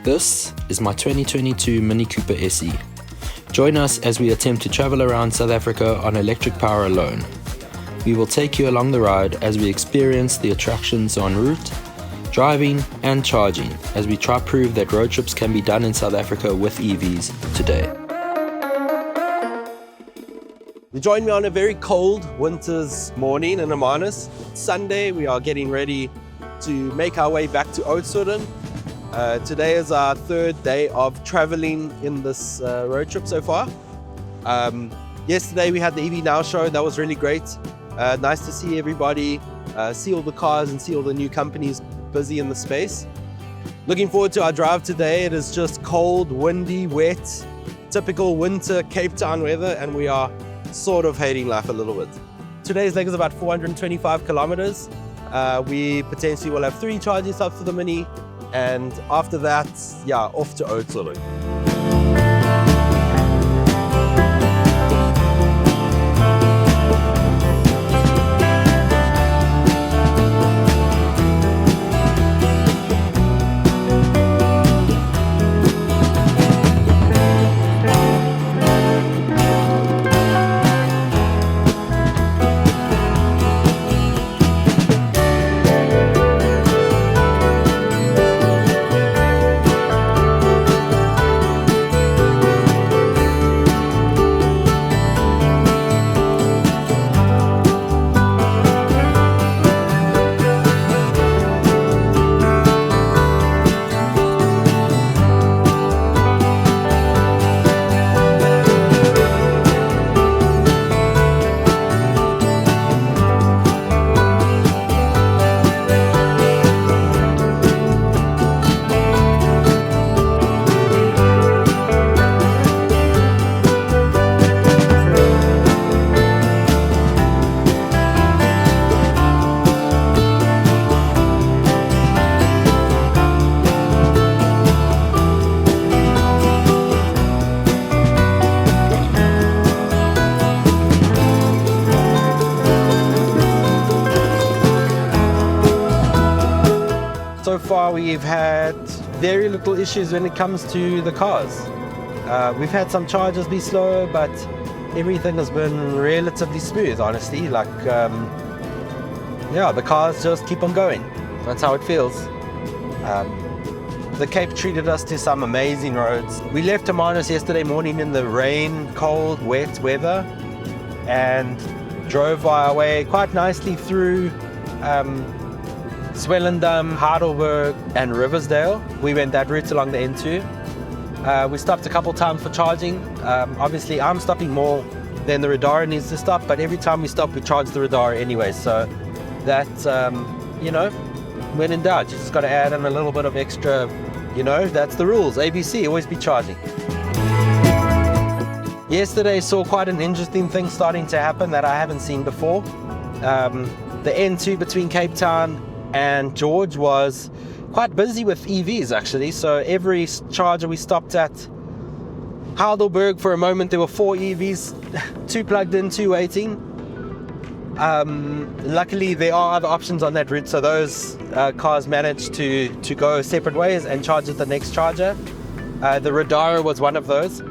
This is my 2022 Mini Cooper SE. Join us as we attempt to travel around South Africa on electric power alone. We will take you along the ride as we experience the attractions en route, driving and charging, as we try to prove that road trips can be done in South Africa with EVs today. You join me on a very cold winter's morning in Hermanus. Sunday, we are getting ready to make our way back to Oudtshoorn. Today is our third day of traveling in this road trip so far. Yesterday we had the EV Now show. That was really great. Nice to see everybody, see all the cars and see all the new companies busy in the space. Looking forward to our drive today. It is just cold, windy, wet, typical winter Cape Town weather, and we are sort of hating life a little bit. Today's leg is about 425 kilometers. We potentially will have 3 charging stops for the Mini, and after that, off to Oudtshoorn. So far we've had very little issues when it comes to the cars. We've had some charges be slow, but everything has been relatively smooth, honestly. The cars just keep on going. That's how it feels. The Cape treated us to some amazing roads. We left Hermanus yesterday morning in the rain, cold, wet weather, and drove our way quite nicely through Swellendam, Heidelberg and Riversdale. We went that route along the N2. We stopped a couple times for charging. Obviously I'm stopping more than the Riddara needs to stop, but every time we stop we charge the Riddara anyway, so that, when in doubt you just got to add in a little bit of extra, that's the rules, ABC, always be charging. Yesterday saw quite an interesting thing starting to happen that I haven't seen before. The N2 between Cape Town and George was quite busy with EVs actually, so every charger we stopped at Heidelberg, for a moment there were 4 EVs, 2 plugged in, 2 waiting. Luckily there are other options on that route, so those cars managed to go separate ways and charge at the next charger. The Riddara was one of those.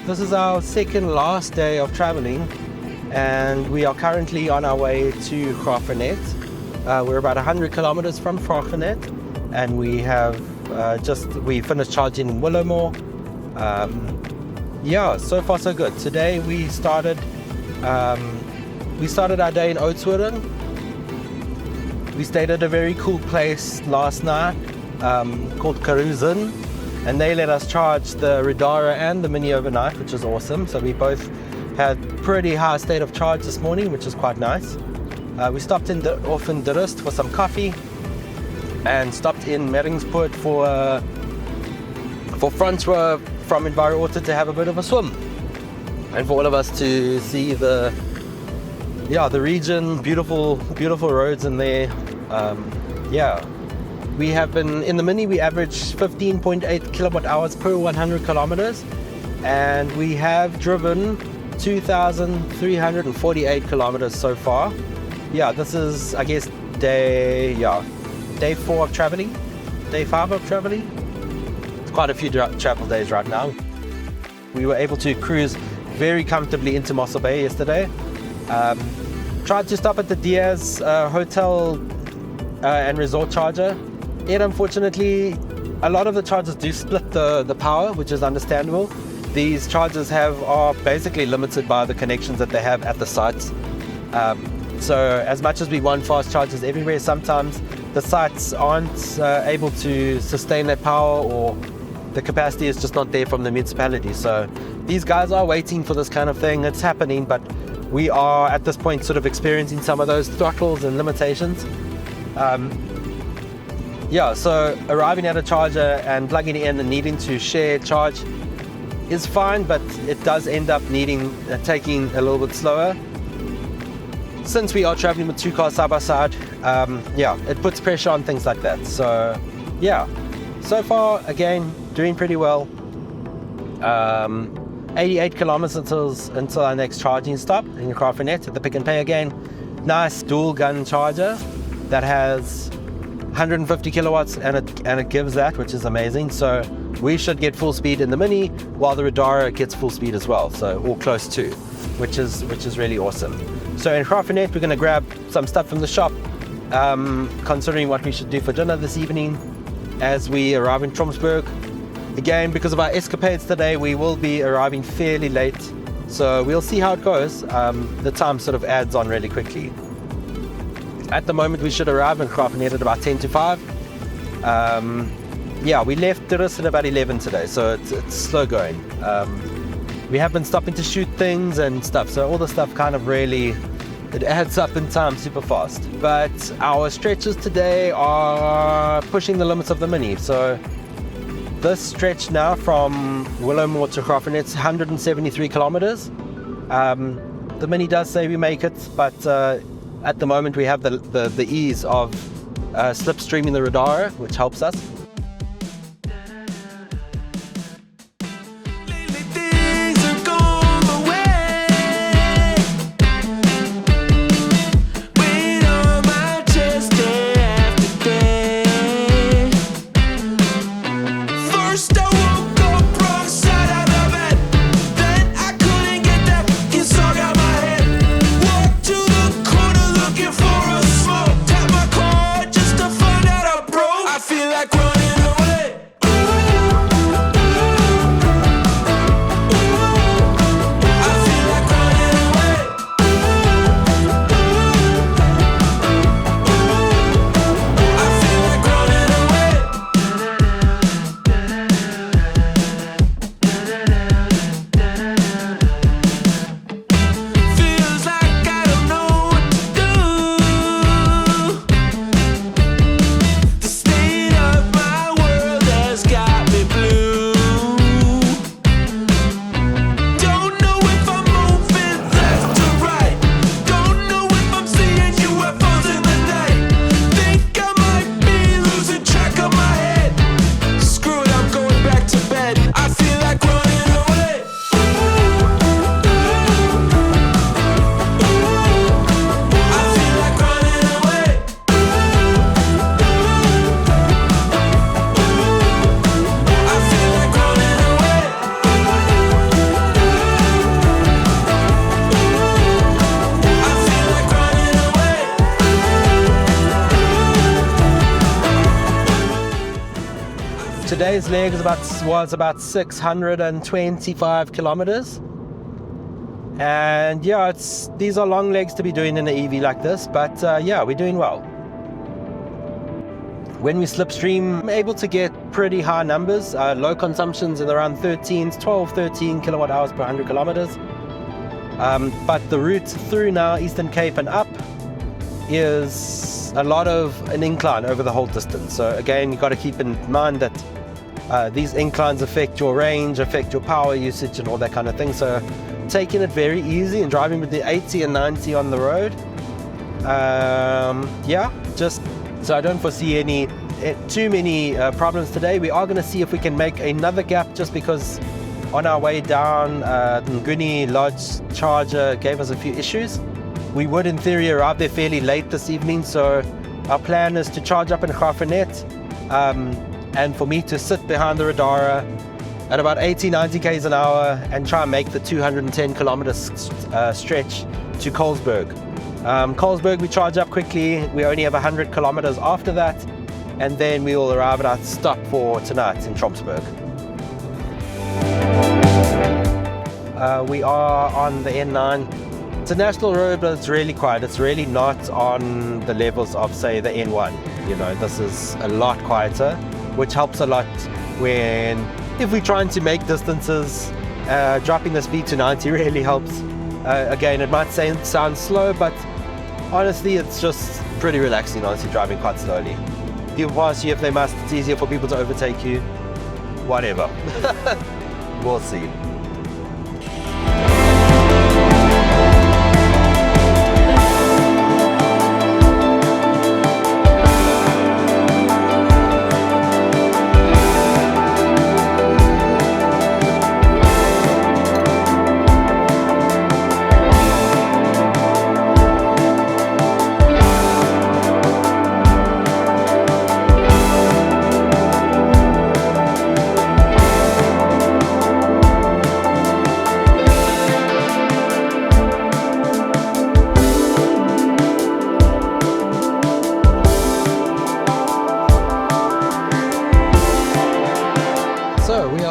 This is our second last day of traveling, and we are currently on our way to Graaff-Reinet. We're about 100 kilometers from Graaff-Reinet, and we have we finished charging in Willowmore. So far so good. Today we started our day in Oudtshoorn. We stayed at a very cool place last night called Karuzen. and they let us charge the Riddara and the Mini overnight, which is awesome. So we both had pretty high state of charge this morning, which is quite nice. We stopped off in Durust for some coffee, and stopped in Meringsport for front row from Enviro Auto to have a bit of a swim, and for all of us to see the region, beautiful roads in there. We have been in the Mini, we average 15.8 kilowatt hours per 100 kilometers, and we have driven 2,348 kilometers so far. This is, I guess, day 4 of traveling, day 5 of traveling. It's quite a few travel days right now. We were able to cruise very comfortably into Mossel Bay yesterday. Tried to stop at the Diaz hotel and resort charger. Yet unfortunately, a lot of the chargers do split the power, which is understandable. These chargers are basically limited by the connections that they have at the sites. So as much as we want fast chargers everywhere, sometimes the sites aren't able to sustain that power, or the capacity is just not there from the municipality. So these guys are waiting for this kind of thing. It's happening, but we are at this point sort of experiencing some of those throttles and limitations. So arriving at a charger and plugging it in and needing to share charge is fine, but it does end up taking a little bit slower. Since we are traveling with two cars side by side, it puts pressure on things like that. So so far, again, doing pretty well. 88 kilometers until our next charging stop in Graaff-Reinet at the Pick and Pay again. Nice dual gun charger that has 150 kilowatts and it gives that, which is amazing. So we should get full speed in the Mini, while the Riddara gets full speed as well, so or close to, which is really awesome. So in Graaff-Reinet, we're going to grab some stuff from the shop, considering what we should do for dinner this evening as we arrive in Johannesburg. Again, because of our escapades today, we will be arriving fairly late, so we'll see how it goes. The time sort of adds on really quickly. At the moment, we should arrive in Graaff-Reinet at about 10 to 5. We left Durust at about 11 today, so it's slow going. We have been stopping to shoot things and stuff, so all the stuff kind of really, it adds up in time super fast. But our stretches today are pushing the limits of the Mini. So this stretch now from Willowmore to Graaff-Reinet is 173 kilometers. The Mini does say we make it, but at the moment we have the ease of slipstreaming the Riddara, which helps us. Today's leg was about 625 kilometers, and these are long legs to be doing in an EV like this, but we're doing well. When we slipstream, I'm able to get pretty high numbers, low consumptions in around 12, 13 kilowatt hours per 100 kilometers. But the route through now Eastern Cape and up is a lot of an incline over the whole distance. So again, you've got to keep in mind that these inclines affect your range, affect your power usage and all that kind of thing. So taking it very easy and driving with the 80 and 90 on the road. Just so I don't foresee too many problems today. We are going to see if we can make another gap, just because on our way down, the Nguni Lodge charger gave us a few issues. We would in theory arrive there fairly late this evening, so our plan is to charge up in Graaff-Reinet, and for me to sit behind the Riddara at about 80-90 k's an hour and try and make the 210 kilometer stretch to Colesberg. Colesberg we charge up quickly. We only have 100 kilometers after that, and then we will arrive at our stop for tonight in Tromsburg. We are on the N9. It's a national road, but it's really quiet. It's really not on the levels of, say, the N1. You know, this is a lot quieter, which helps a lot if we're trying to make distances. Dropping the speed to 90 really helps. Again, it might sound slow, but honestly, it's just pretty relaxing, honestly, driving quite slowly. People pass you if they must. It's easier for people to overtake you. Whatever. We'll see.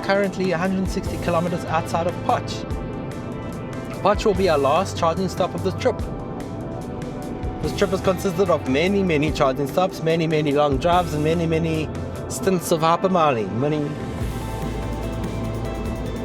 Currently 160 kilometers outside of Potch. Potch will be our last charging stop of this trip. This trip has consisted of many charging stops, many long drives, and many stints of hypermiling.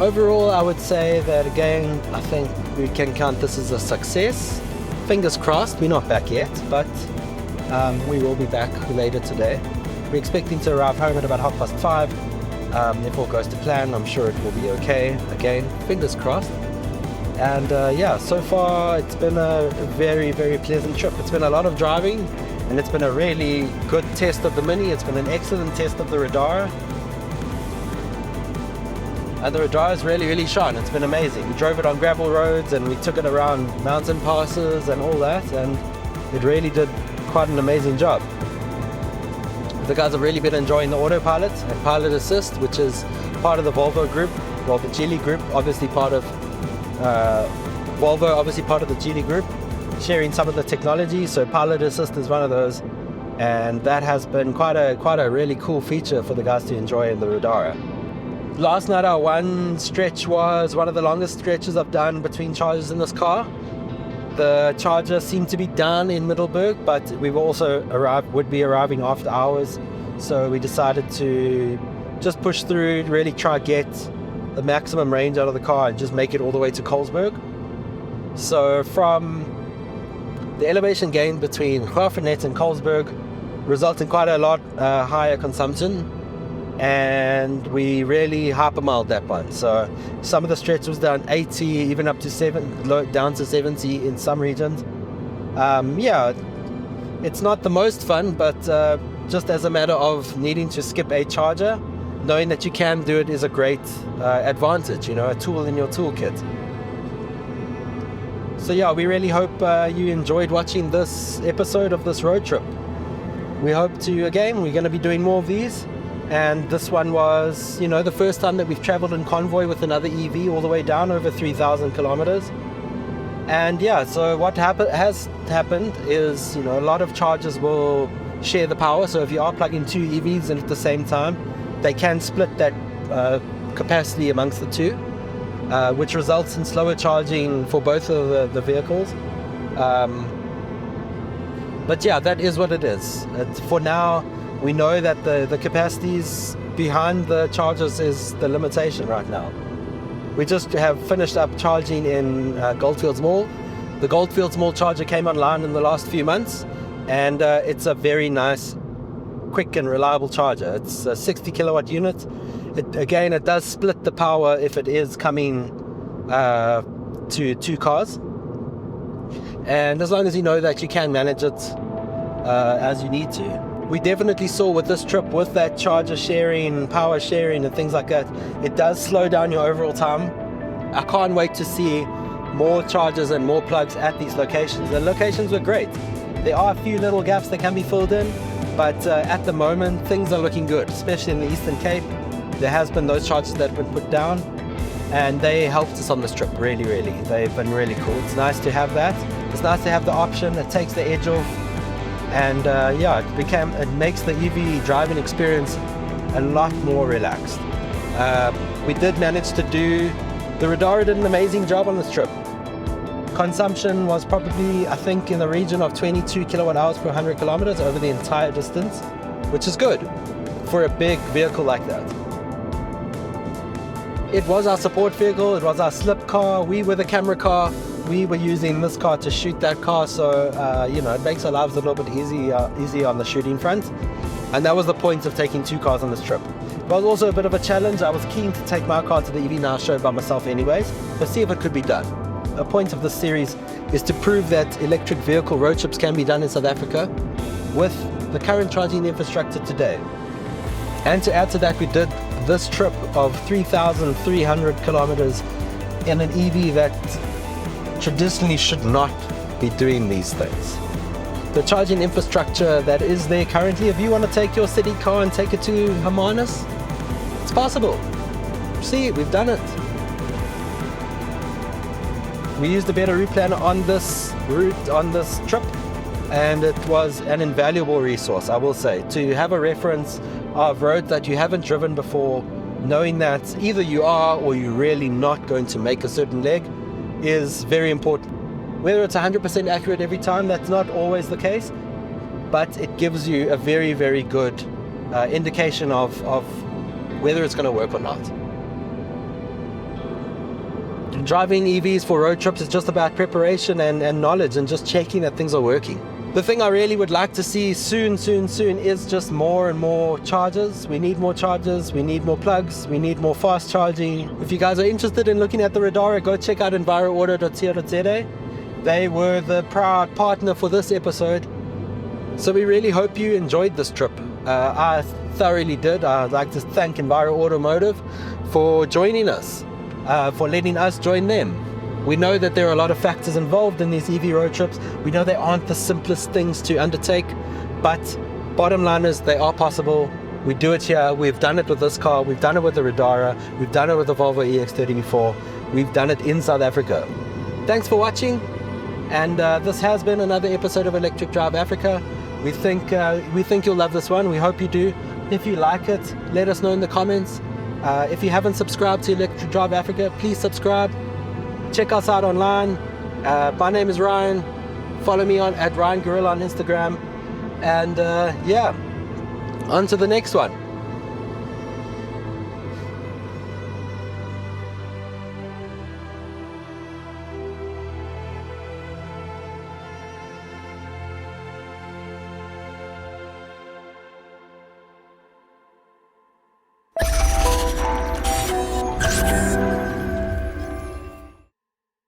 Overall, I would say that again, I think we can count this as a success. Fingers crossed, we're not back yet, but we will be back later today. We're expecting to arrive home at about 5:30. If all goes to plan, I'm sure it will be okay. Again, fingers crossed. And so far it's been a very pleasant trip. It's been a lot of driving, and it's been a really good test of the Mini. It's been an excellent test of the Riddara. And the Riddara has really shone. It's been amazing. We drove it on gravel roads and we took it around mountain passes and all that, and it really did quite an amazing job. The guys have really been enjoying the autopilot and pilot assist, which is part of the Volvo group, well, the Geely group, obviously part of Volvo, obviously part of the Geely group, sharing some of the technology. So pilot assist is one of those, and that has been quite a really cool feature for the guys to enjoy in the Riddara. Last night our one stretch was one of the longest stretches I've done between charges in this car. The charger seemed to be done in Middelburg, but we would be arriving after hours, so we decided to just push through, really try get the maximum range out of the car and just make it all the way to Colesberg. So from the elevation gain between Graaff-Reinet and Colesberg results in quite a lot higher consumption, and we really hypermiled that one. So some of the stretch was down 80, even up to down to 70 in some regions. It's not the most fun, but just as a matter of needing to skip a charger, knowing that you can do it is a great advantage, a tool in your toolkit. So we really hope you enjoyed watching this episode of this road trip. We hope to, again, we're going to be doing more of these. And this one was, the first time that we've traveled in convoy with another EV all the way down over 3,000 kilometers. And so what has happened is, a lot of chargers will share the power. So if you are plugging two EVs in at the same time, they can split that capacity amongst the two, which results in slower charging for both of the vehicles. But that is what it is. For now, We know that the capacities behind the chargers is the limitation right now. We just have finished up charging in Goldfields Mall. The Goldfields Mall charger came online in the last few months, and it's a very nice, quick and reliable charger. It's a 60 kilowatt unit. It does split the power if it is coming to 2 cars. And as long as you know that you can manage it as you need to. We definitely saw with this trip, with that charger sharing, power sharing and things like that, it does slow down your overall time. I can't wait to see more chargers and more plugs at these locations. The locations were great. There are a few little gaps that can be filled in, but at the moment things are looking good, especially in the Eastern Cape. There has been those chargers that have been put down, and they helped us on this trip, really. They've been really cool. It's nice to have that. It's nice to have the option. It takes the edge off. And it makes the EV driving experience a lot more relaxed. We did manage to do, the Riddara did an amazing job on this trip. Consumption was probably, I think, in the region of 22 kilowatt hours per 100 kilometers over the entire distance, which is good for a big vehicle like that. It was our support vehicle, it was our slip car, we were the camera car. We were using this car to shoot that car, so it makes our lives a little bit easy on the shooting front. And that was the point of taking 2 cars on this trip. It was also a bit of a challenge. I was keen to take my car to the EV Now show by myself anyways, but see if it could be done. The point of this series is to prove that electric vehicle road trips can be done in South Africa with the current charging infrastructure today. And to add to that, we did this trip of 3,300 kilometers in an EV that traditionally should not be doing these things. The charging infrastructure that is there currently, if you want to take your city car and take it to Hermanus, it's possible. See, we've done it. We used a better route planner on this trip, and it was an invaluable resource, I will say, to have a reference of roads that you haven't driven before, knowing that either you are or you're really not going to make a certain leg is very important. Whether it's 100% accurate every time, that's not always the case, but it gives you a very good indication of whether it's going to work or not. Driving EVs for road trips is just about preparation and knowledge and just checking that things are working. The thing I really would like to see soon is just more and more chargers. We need more chargers, we need more plugs, we need more fast charging. If you guys are interested in looking at the Riddara, go check out enviroauto.co.za. They were the proud partner for this episode. So we really hope you enjoyed this trip. I thoroughly did. I'd like to thank Enviro Automotive for joining us, for letting us join them. We know that there are a lot of factors involved in these EV road trips. We know they aren't the simplest things to undertake, but bottom line is they are possible. We do it here. We've done it with this car. We've done it with the Riddara. We've done it with the Volvo EX30 before. We've done it in South Africa. Thanks for watching. And this has been another episode of Electric Drive Africa. We think you'll love this one. We hope you do. If you like it, let us know in the comments. If you haven't subscribed to Electric Drive Africa, please subscribe. Check us out online. My name is Ryan. Follow me at Ryan Jarret on Instagram. And on to the next one.